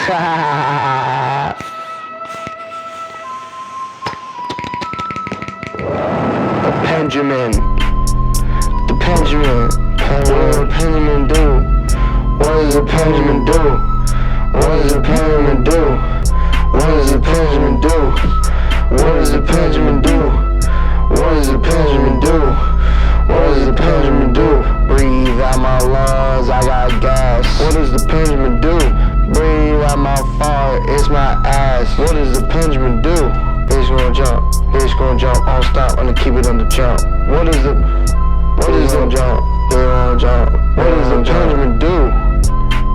The Benjamin. The Benjamin. What does the Benjamin do? What does the Benjamin do? What does the Benjamin do? What does the Benjamin do? What does the Benjamin do? What does the Benjamin do? What does the Benjamin do? Breathe out my lungs, I got gas. What does the Benjamin do? Breathe out my fart, it's my ass. What does the Benjamin do? Bitch gonna jump, bitch gonna jump on stop, I'ma keep it on the jump. What is the jump? Bitch gonna jump. What does the Benjamin do?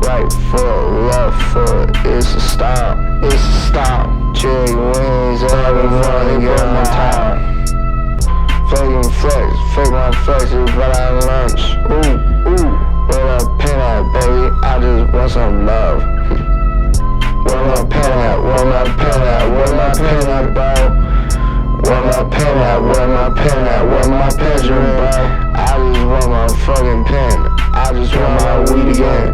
Right foot, left foot, it's a stop, it's a stop. Chick wings, everyone get on top. Flaking flex, fake my flexes, but I lunch. Ooh, where my pen at, baby? I just want some love. Where my pen at? Where my pen at? Where my pen at, bro? Where my pen at? Where my pen at? Where my pen's bro? I just want my fucking pen. I just want my weed again.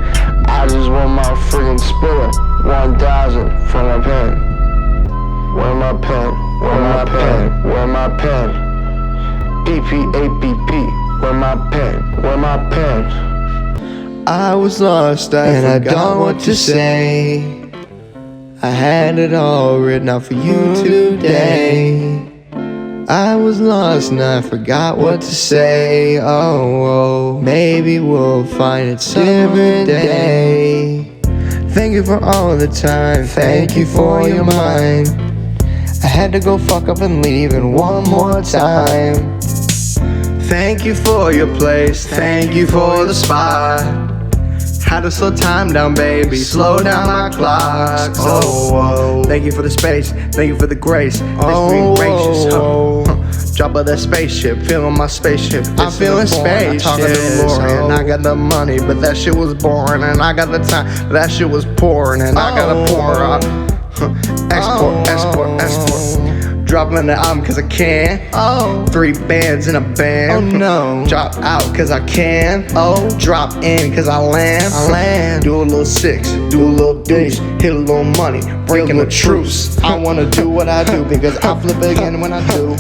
I just want my freaking spitter. 1,000 for my pen. Where my pen? Where my pen? Where my pen? PPAPP, where my pen, where my pen. I was lost, and I don't know what to say. I had it all written out for you today. I was lost and I forgot what to say. Oh, maybe we'll find it some different day. Thank you for all the time, thank you for your mind. I had to go fuck up and leave it one more time. Thank you for your place, thank you for the spot. Had to slow time down, baby, slow down my clock. Oh, thank you for the space, thank you for the grace. Thanks for being gracious. Drop of that spaceship, feeling my spaceship. I'm feeling spacious. I got the money, but that shit was boring. And I got the time, but that shit was pouring. And I gotta pour out. Export. Dropping the album cause I can. 3 bands in a band. Oh no. Drop out cause I can. Drop in cause I land. Do a little 6, do a little bass, hit a little money, breaking the truce. I wanna do what I do because I flip again when I do.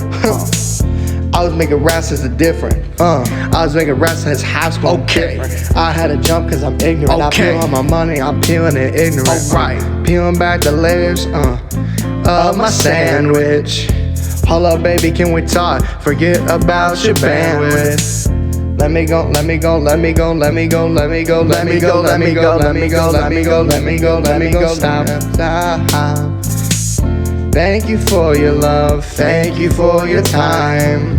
I was making raps as a different. I was making raps as high school. Okay. I had to jump cause I'm ignorant. I peel on my money, I'm peeling it ignorant. Peeling back the layers of my sandwich. Hold up, baby, can we talk? Forget About your bandwidth. Let me go, let me go, let me go, let me go, let me go, let me go, let me go, let me go, let me go, let me go, let me go, stop. Thank you for your love, thank you for your time.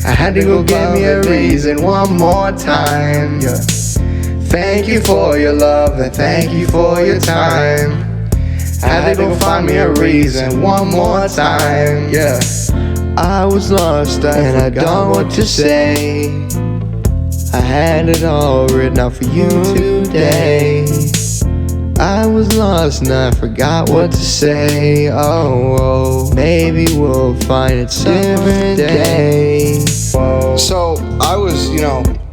I had to go get me a reason one more time. Thank you for your love and thank you for your time. I had to go find me a reason one more time. I was lost and I don't know what to say. I had it all written out for you today. I was lost and I forgot what to say. Oh, maybe we'll find it some different day. So I was,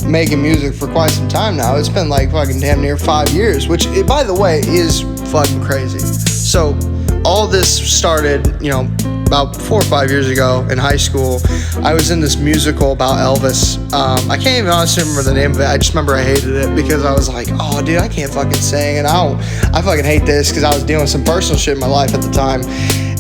making music for quite some time now. It's been like fucking damn near 5 years, which, by the way, is fucking crazy. So all this started, about 4 or 5 years ago in high school. I was in this musical about Elvis. I can't even honestly remember the name of it. I just remember I hated it because I was like, oh dude, I can't fucking sing, and I fucking hate this because I was dealing with some personal shit in my life at the time.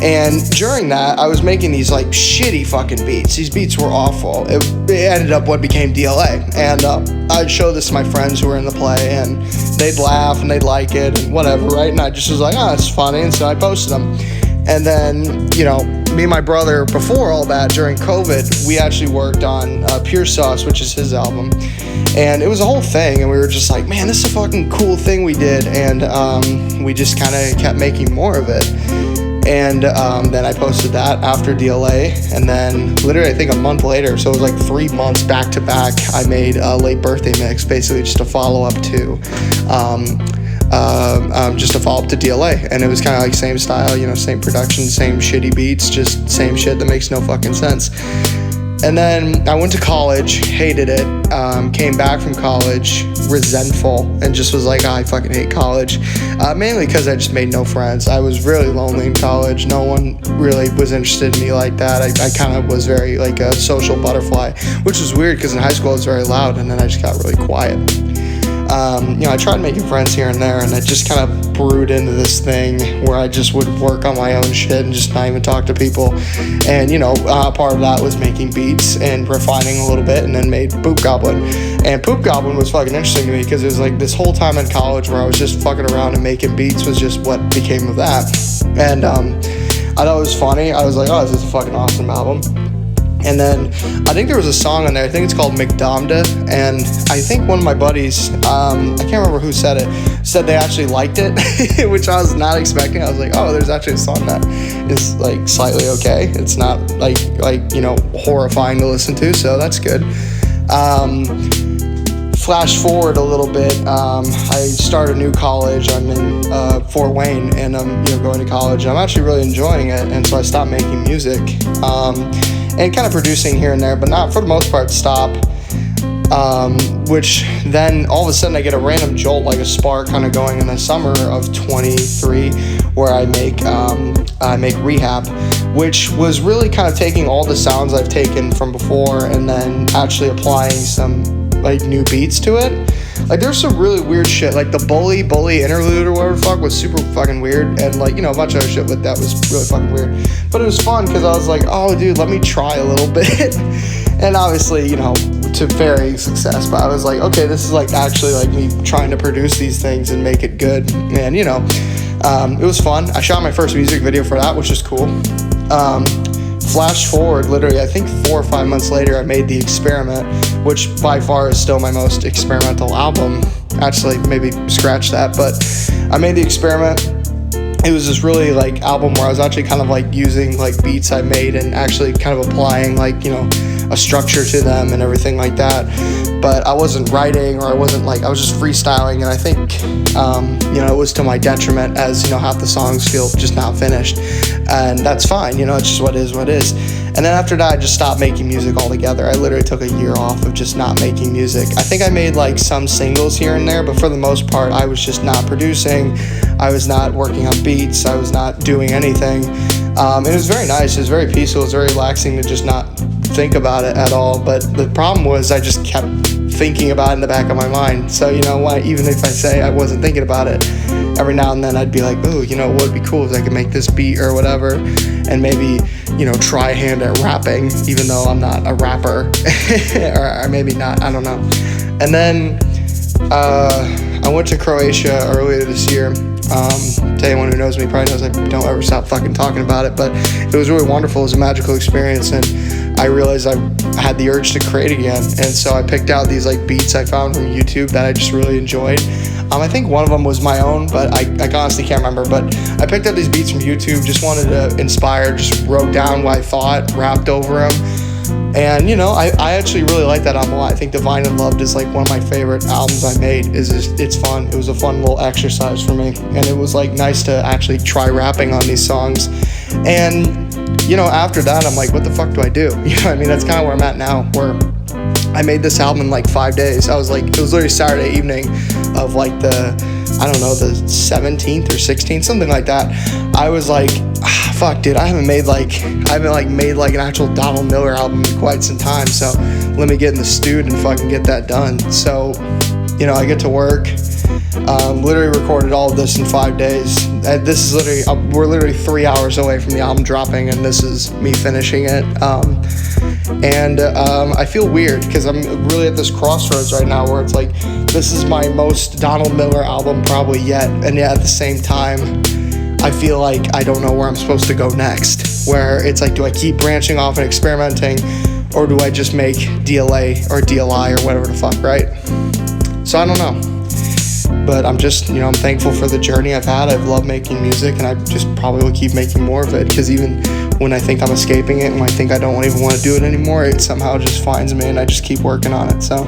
And during that, I was making these like shitty fucking beats. These beats were awful. It ended up what became DLA. And I'd show this to my friends who were in the play, and they'd laugh and they'd like it and whatever, right? And I just was like, oh, it's funny. And so I posted them. And then, me and my brother, before all that, during COVID, we actually worked on Pure Sauce, which is his album. And it was a whole thing, and we were just like, man, this is a fucking cool thing we did. And we just kind of kept making more of it. And then I posted that after DLA, and then literally I think a month later, so it was like 3 months back to back, I made a late birthday mix, basically just a follow-up to DLA, and it was kind of like same style, same production, same shitty beats, just same shit that makes no fucking sense. And then I went to college, hated it, came back from college resentful, and just was like, I fucking hate college. Mainly because I just made no friends. I was really lonely in college. No one really was interested in me like that. I kind of was very like a social butterfly, which was weird because in high school I was very loud, and then I just got really quiet. I tried making friends here and there, and it just kind of brewed into this thing where I just would work on my own shit and just not even talk to people. And, part of that was making beats and refining a little bit, and then made Poop Goblin. And Poop Goblin was fucking interesting to me because it was like this whole time in college where I was just fucking around and making beats was just what became of that. And I thought it was funny. I was like, oh, this is a fucking awesome album. And then I think there was a song on there, I think it's called McDomda, and I think one of my buddies, I can't remember who said it, said they actually liked it, which I was not expecting. I was like, oh, there's actually a song that is like slightly okay. It's not like horrifying to listen to, so that's good. Flash forward a little bit, I started a new college. I'm in Fort Wayne, and I'm going to college. I'm actually really enjoying it, and so I stopped making music. And kind of producing here and there, but not for the most part stop. Which then all of a sudden I get a random jolt, like a spark kind of going in the summer of 23, where I make Rehab, which was really kind of taking all the sounds I've taken from before and then actually applying some like new beats to it. Like there's some really weird shit, like the bully interlude or whatever the fuck was super fucking weird, and like a bunch of other shit with that was really fucking weird. But it was fun because I was like, oh dude, let me try a little bit. And obviously, to varying success, but I was like, okay, this is like actually like me trying to produce these things and make it good. And it was fun. I shot my first music video for that, which is cool. Flash forward, literally, I think 4 or 5 months later, I made The Experiment, which by far is still my most experimental album. Actually, maybe scratch that, but I made The Experiment. It was this really like album where I was actually kind of like using like beats I made and actually kind of applying like, a structure to them and everything like that. But I wasn't writing, or I was just freestyling, and I think, it was to my detriment, as, half the songs feel just not finished. And that's fine, it's just what is what is. And then after that, I just stopped making music altogether. I literally took a year off of just not making music. I think I made like some singles here and there, but for the most part, I was just not producing. I was not working on beats. I was not doing anything. It was very nice. It was very peaceful. It was very relaxing to just not think about it at all. But the problem was I just kept thinking about it in the back of my mind. So even if I say I wasn't thinking about it, every now and then I'd be like, oh, what would be cool is I could make this beat or whatever, and maybe try a hand at rapping, even though I'm not a rapper. or maybe not, I don't know. And then I went to Croatia earlier this year. To anyone who knows me probably knows I don't ever stop fucking talking about it, but it was really wonderful. It was a magical experience, and I realized I had the urge to create again. And so I picked out these like beats I found from YouTube that I just really enjoyed. I think one of them was my own, but I honestly can't remember. But I picked up these beats from YouTube, just wanted to inspire, just wrote down what I thought, rapped over them. And I actually really like that album a lot. I think Divine and Loved is like one of my favorite albums I made. It's fun. It was a fun little exercise for me, and it was like nice to actually try rapping on these songs. And after that, I'm like, what the fuck do I do? That's kind of where I'm at now, where I made this album in like 5 days. It was literally Saturday evening of like the 17th or 16th, something like that. I was like, fuck, dude, I haven't made like an actual Donald Miller album in quite some time. So let me get in the stewed and fucking get that done. So, I get to work. Literally recorded all of this in 5 days. This is we're literally 3 hours away from the album dropping, and this is me finishing it. I feel weird because I'm really at this crossroads right now where it's like, this is my most Donald Miller album probably yet, and yet at the same time, I feel like I don't know where I'm supposed to go next. Where it's like, do I keep branching off and experimenting, or do I just make DLA or DLI or whatever the fuck, right? So I don't know. But I'm just, I'm thankful for the journey I've had. I've loved making music, and I just probably will keep making more of it, because even when I think I'm escaping it, when I think I don't even want to do it anymore, it somehow just finds me, and I just keep working on it. So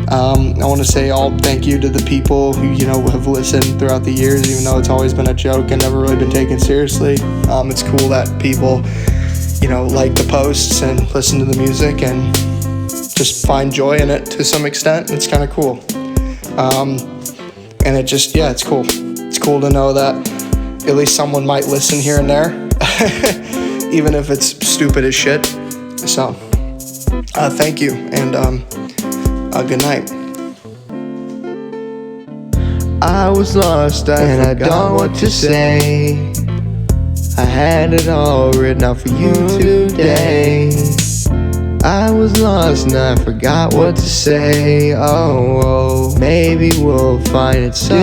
I want to say thank you to the people who, have listened throughout the years, even though it's always been a joke and never really been taken seriously. It's cool that people, like the posts and listen to the music and just find joy in it to some extent. It's kind of cool. And it just, it's cool. It's cool to know that at least someone might listen here and there, even if it's stupid as shit. So, thank you, and good night. I was lost, and I don't know what to say. I had it all written out for you today. I was lost and I forgot what to say. Oh, maybe we'll find it some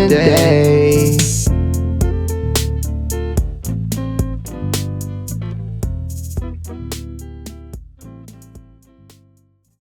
day.